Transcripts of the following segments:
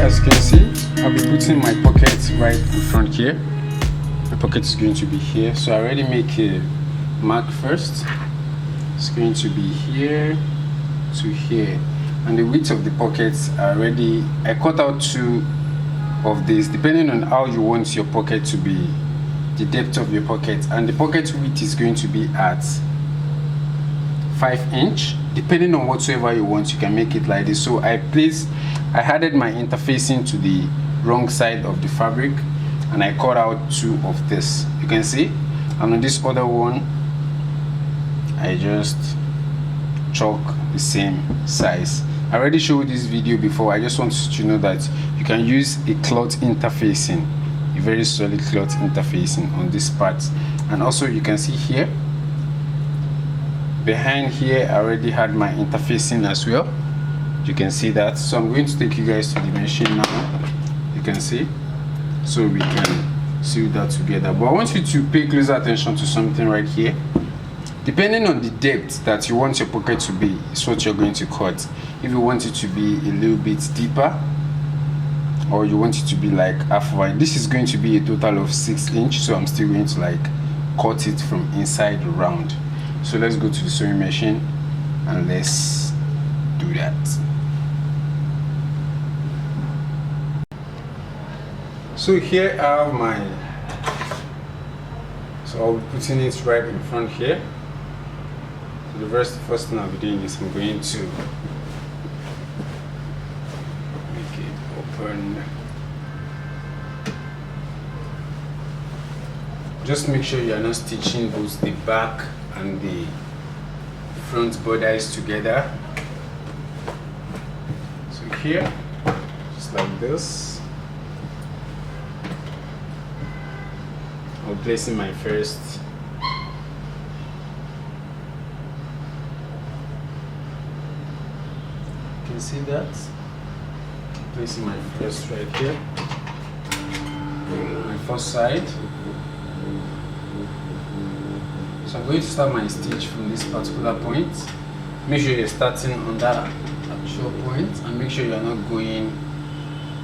as you can see, I'll be putting my pocket right in front here. My pocket is going to be here, so I already make a mark first. It's going to be here to here, and the width of the pockets are already, I cut out 2 of this depending on how you want your pocket to be, the depth of your pocket, and the pocket width is going to be at 5 inch. Depending on whatsoever you want, you can make it like this. So I added my interfacing to the wrong side of the fabric, and I cut out 2 of this, you can see. And on this other one, I just chalk the same size. I already showed this video before. I just want you to know that you can use a cloth interfacing, a very solid cloth interfacing on this part. And also you can see here, behind here, I already had my interfacing as well. You can see that. So I'm going to take you guys to the machine now. You can see, so we can sew that together. But I want you to pay closer attention to something right here. Depending on the depth that you want your pocket to be, is what you're going to cut. If you want it to be a little bit deeper, or you want it to be like half wide, this is going to be a total of 6 inch. So I'm still going to like cut it from inside around. So let's go to the sewing machine and let's do that. So here I have my, so I'll be putting it right in front here. So the first thing I'll be doing is I'm going to make it open. Just make sure you are not stitching both the back and the front borders together. So here, just like this, I'll place in my first. You can see that. Placing my first right here, my first side. So I'm going to start my stitch from this particular point. Make sure you're starting on that actual point, and make sure you're not going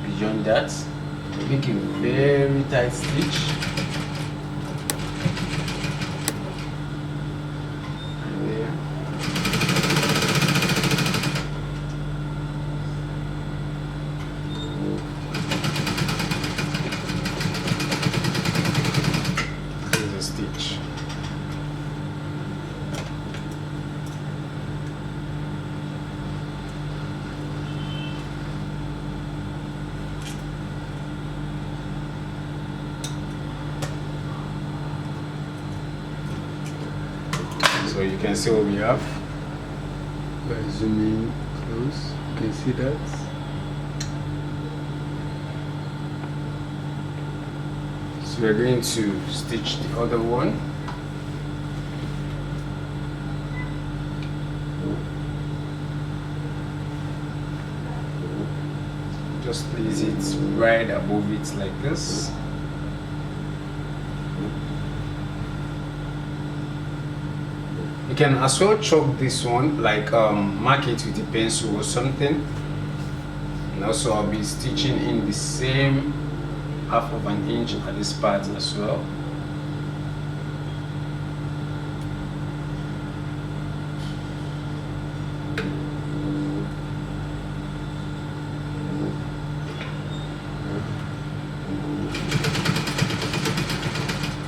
beyond that. Make a very tight stitch. And there. This is a stitch. So you can see what we have. By zooming close, you can see that. So we're going to stitch the other one. Just place it right above it like this. You can as well chalk this one, like mark it with a pencil or something. And also I'll be stitching in the same half of an inch at this part as well.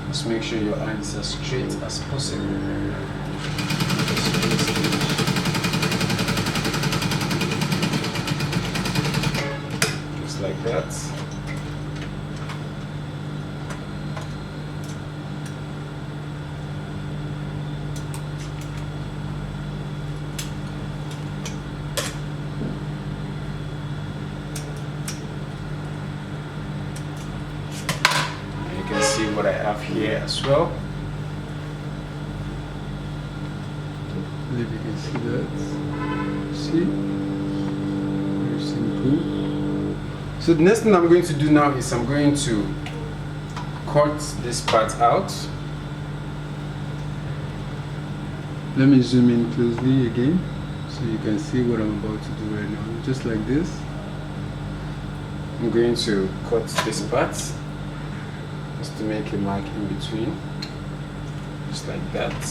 Just make sure your hand is as straight as possible. Just like that. And you can see what I have here as well. I believe you can see that. See? Very simple. So the next thing I'm going to do now is I'm going to cut this part out. Let me zoom in closely again so you can see what I'm about to do right now. Just like this. I'm going to cut this part just to make a mark in between, just like that.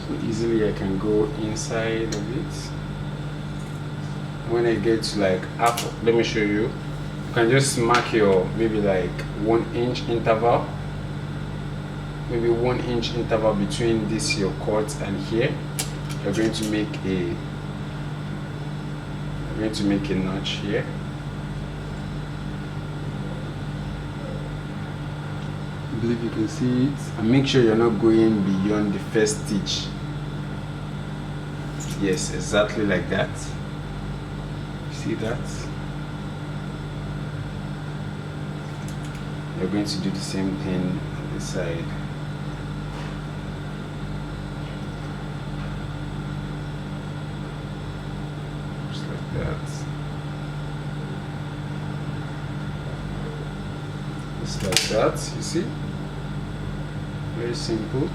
So easily I can go inside of it. When I get to like half, let me show you. You can just mark your maybe like 1 inch interval, maybe 1 inch interval between this your cut and here. You're going to make a notch here. I believe you can see it, and make sure you're not going beyond the first stitch. Yes, exactly like that. See that? You're going to do the same thing on this side. Just like that. Just like that, you see? Very simple.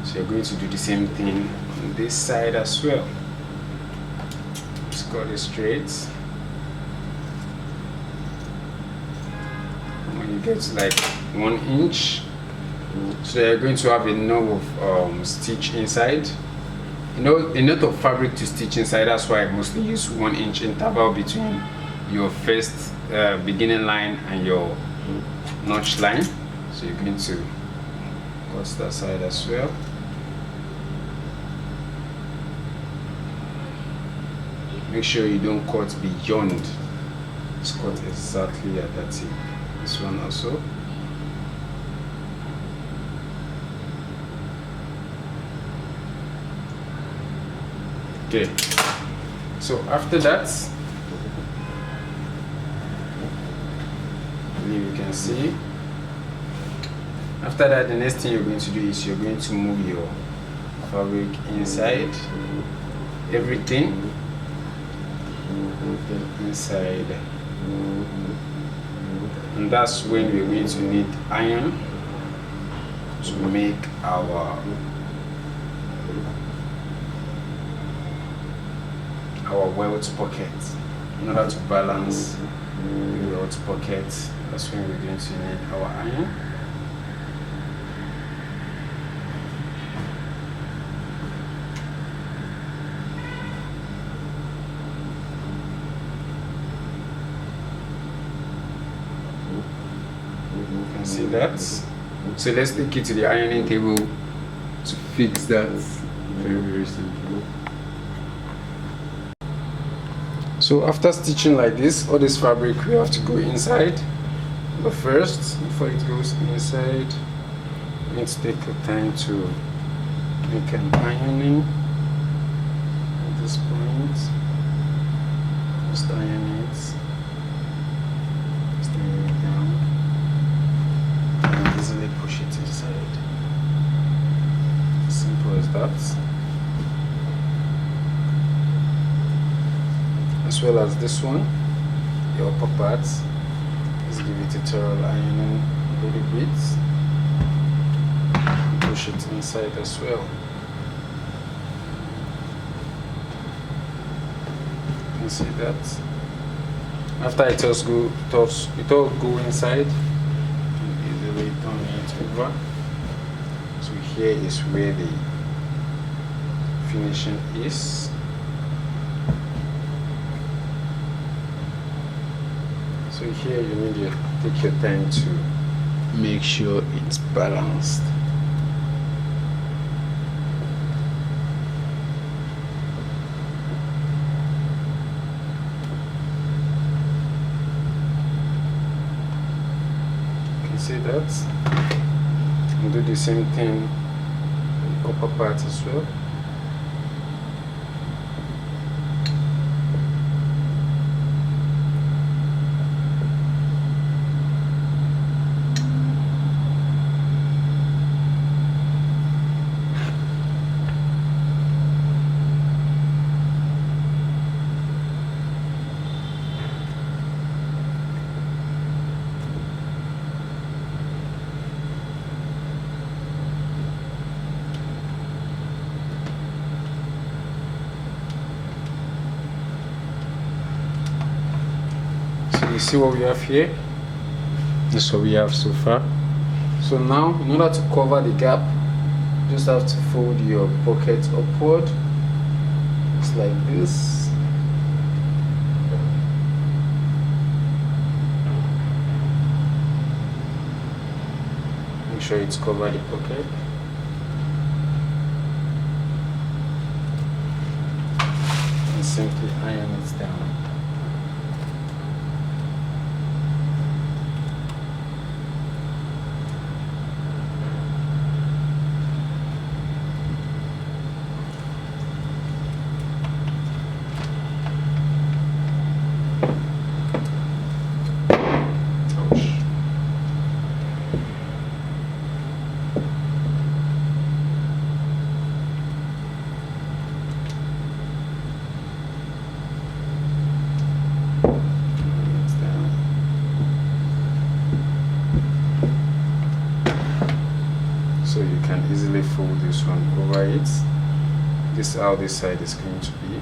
So you're going to do the same thing on this side as well. Just cut it straight. When you get to like 1 inch, so you're going to have enough of stitch inside. Enough of fabric to stitch inside. That's why I mostly use 1 inch interval between your first beginning line and your notch line. So you're going to cut that side as well. Make sure you don't cut beyond. Just cut exactly at that tip. This one also. Okay. So after that, I believe you can see. After that, the next thing you're going to do is you're going to move your fabric inside. Everything. Inside, and that's when we're going to need iron to make our welt pocket. In order to balance the welt pocket, that's when we're going to need our iron. See that? So let's take it to the ironing table to fix that. Very simple. So after stitching like this, all this fabric we have to go inside. But first, before it goes inside, we need to take the time to make an ironing at this point. Just iron it. Just iron it down. Easily push it inside. Simple as that. As well as this one, the upper part. Let's give it a thorough ironing a little bit. Push it inside as well. You can see that. After it all go inside. Turn it over. So here is where the finishing is. So here you need to take your time to make sure it's balanced. See that, and do the same thing on the upper part as well. you see what we have here? This is what we have so far. So now, in order to cover the gap, you just have to fold your pocket upward, just like this. Make sure it's covered the pocket. And simply iron it down. So you can easily fold this one over it. This is how this side is going to be.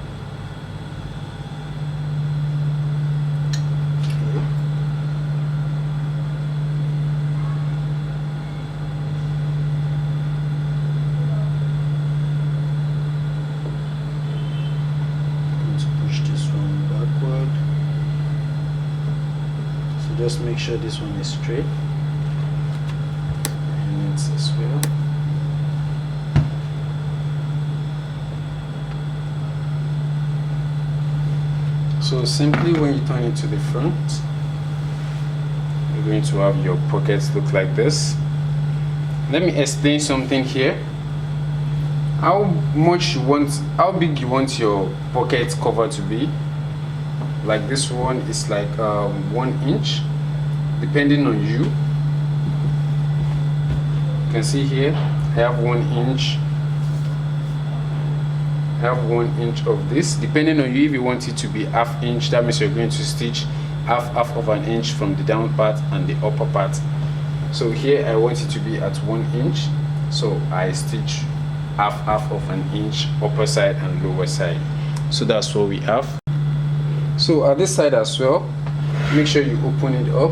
I'm going to push this one backward. So just make sure this one is straight. As well. So simply when you turn it to the front, you're going to have your pockets look like this. Let me explain something here. How big you want your pocket cover to be. Like this one is like 1 inch, depending on you. You can see here I have 1 inch. I have 1 inch of this. Depending on you, if you want it to be ½ inch, that means you're going to stitch half of an inch from the down part and the upper part. So here I want it to be at 1 inch, so I stitch half of an inch upper side and lower side. So that's what we have. So at this side as well, make sure you open it up.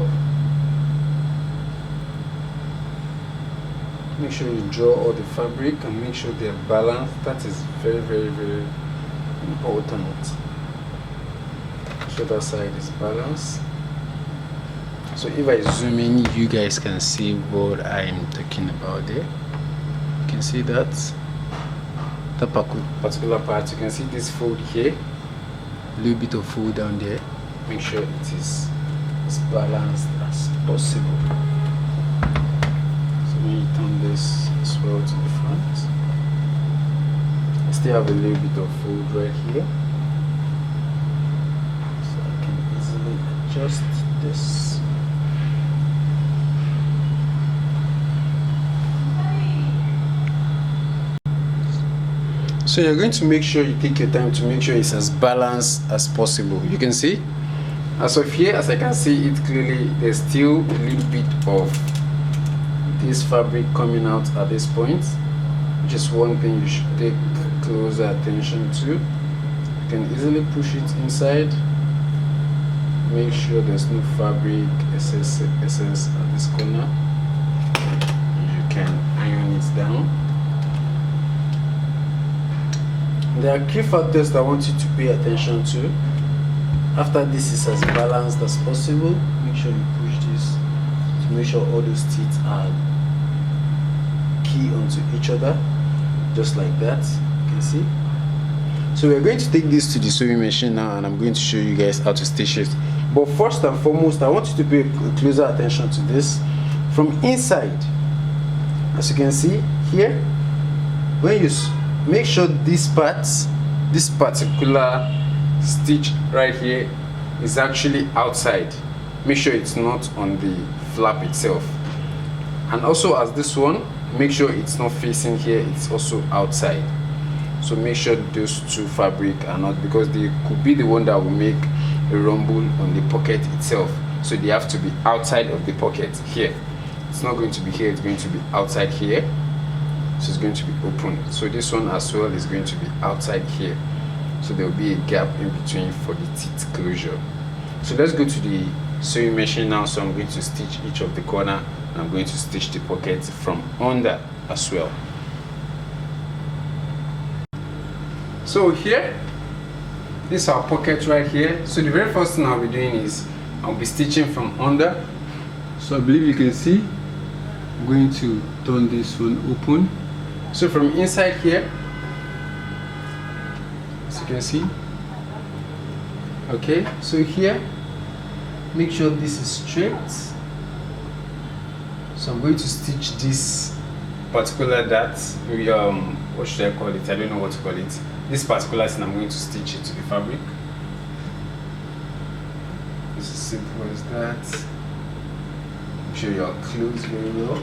Make sure you draw all the fabric and make sure they're balanced. That is very, very, very important. So that side is balanced. So if I zoom in, you guys can see what I'm talking about there. You can see that particular part. You can see this fold here, a little bit of fold down there. Make sure it is as balanced as possible. When you turn this as well to the front, I still have a little bit of fold right here, so I can easily adjust this. So you're going to make sure you take your time to make sure it's as balanced as possible. You can see, as of here, as I can see it clearly, there's still a little bit of this fabric coming out at this point, which is one thing you should take closer attention to. You can easily push it inside. Make sure there's no fabric excess at this corner. You can iron it down. There are key factors that I want you to pay attention to. After this is as balanced as possible, make sure you push this to make sure all those teeth are key onto each other, just like that. You can see. So we're going to take this to the sewing machine now, and I'm going to show you guys how to stitch it. But first and foremost, I want you to pay closer attention to this from inside. As you can see here, when you make sure this particular stitch right here is actually outside. Make sure it's not on the flap itself. And also, as this one, make sure it's not facing here, it's also outside. So make sure those two fabric are not, because they could be the one that will make a rumble on the pocket itself. So they have to be outside of the pocket here. It's not going to be here, it's going to be outside here. So it's going to be open. So this one as well is going to be outside here. So there will be a gap in between for the teeth closure. So let's go to the sewing machine now, so I'm going to stitch each of the corner, and I'm going to stitch the pocket from under as well. So here, this is our pocket right here. So the very first thing I'll be doing is I'll be stitching from under. So I believe you can see I'm going to turn this one open. So from inside here, as you can see, okay, so here make sure this is straight. So I'm going to stitch this particular dart, what should I call it? I don't know what to call it. This particular thing, I'm going to stitch it to the fabric. It's as simple as that. Make sure you are closed very well.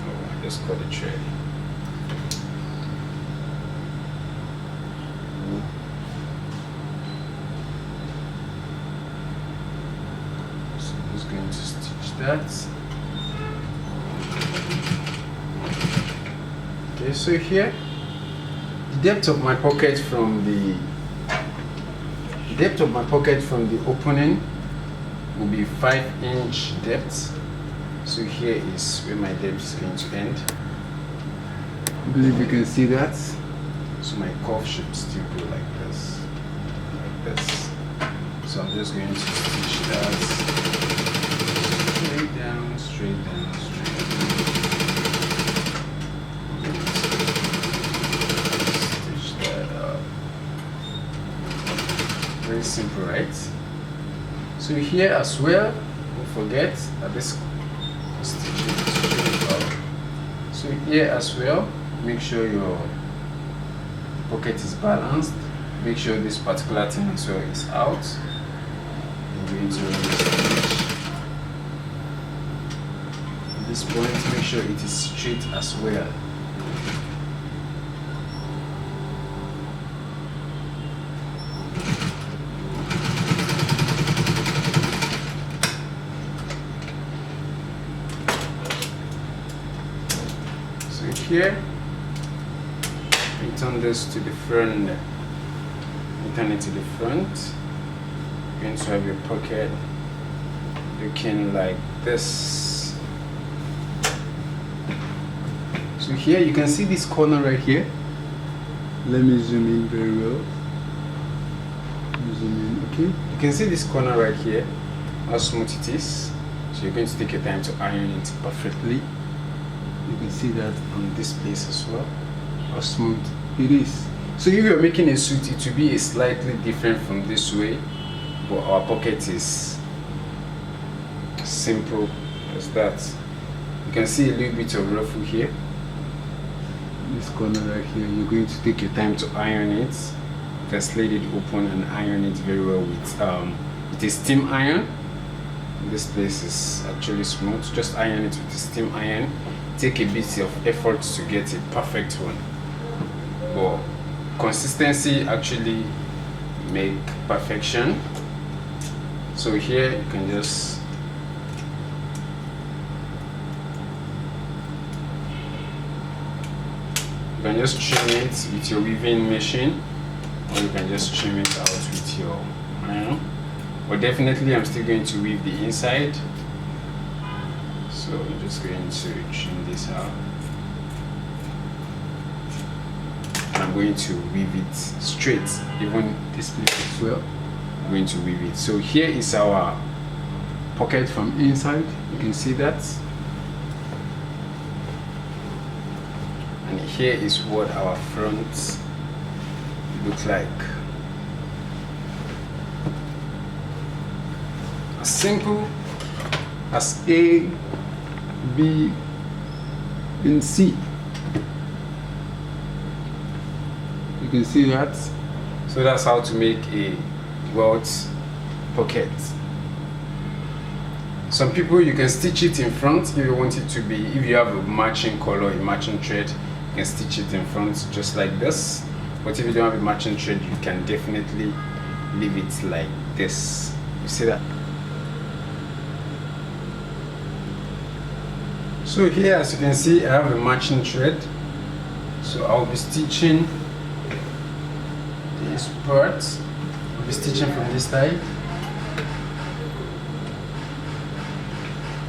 Oh, I just got the thread. So I'm just going to stitch that. Okay, so here the depth of my pocket from the opening will be 5-inch depth. So here is where my depth is going to end. I believe you can see that. So my curve should still go like this, So I'm just going to stitch that straight down, straight down, straight down. Stitch that up. Very simple, right? So here as well, don't forget that this stitch it straight up. So here as well, make sure your pocket is balanced. Make sure this particular thing as well is out. You're going to stitch. At this point, make sure it is straight as well. So here, return this to the front. Return it to the front. You're going to have your pocket looking like this. So here you can see this corner right here. Let me zoom in very well. Zoom in, okay. You can see this corner right here, how smooth it is. So you're going to take your time to iron it perfectly. You can see that on this place as well, how smooth it is. So if you're making a suit, it will be slightly different from this way, but our pocket is simple as that. You can see a little bit of ruffle here. This corner right here, you're going to take your time to iron it. Just let it open and iron it very well with a steam iron. This place is actually smooth. Just iron it with a steam iron. Take a bit of effort to get a perfect one. But consistency actually make perfection. So here you can just trim it with your weaving machine, or you can just trim it out with your iron. But definitely I'm still going to weave the inside, so I'm just going to trim this out. I'm going to weave it straight, even this place as well. I'm going to weave it. So here is our pocket from inside. You can see that. And here is what our front looks like. As simple as A, B, and C. You can see that. So that's how to make a welt pocket. Some people, you can stitch it in front if you want it to be, if you have a matching color, a matching thread, you can stitch it in front just like this. But if you don't have a matching thread, you can definitely leave it like this. You see that? So here, as you can see, I have a matching thread. So I'll be stitching this part. I'll be stitching from this side.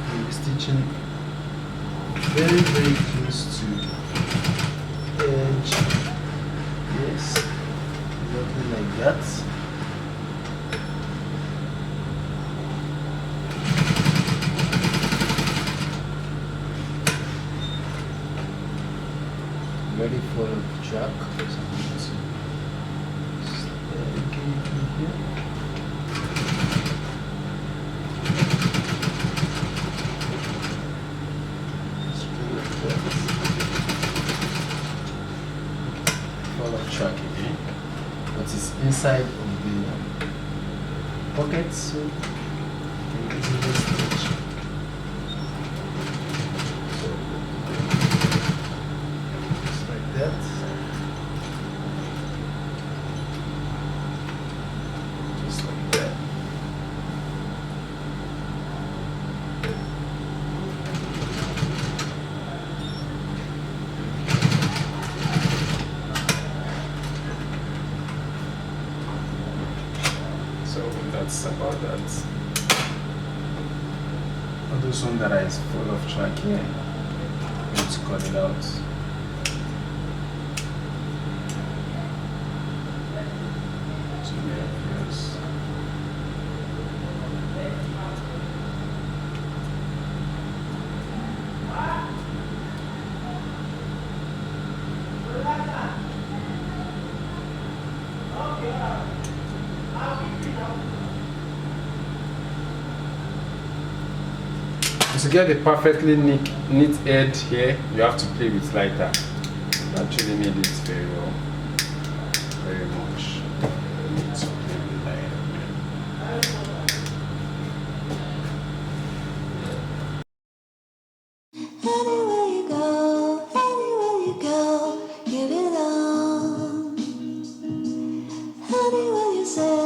I'll be stitching very close to the edge. Yes, exactly like that. Ready for a track. So I'm going to here. Follow track again, but it's inside of the pocket, so you can easily stitch. Just like that. Just like that. So that's about that. All those one that is full of track here, I'm going to cut it out. So we have this. To get a perfectly neat edge here, you have to play with lighter. You actually need it very well, very much. You need to play with lighter. Anywhere you go, give it on. Anywhere you say.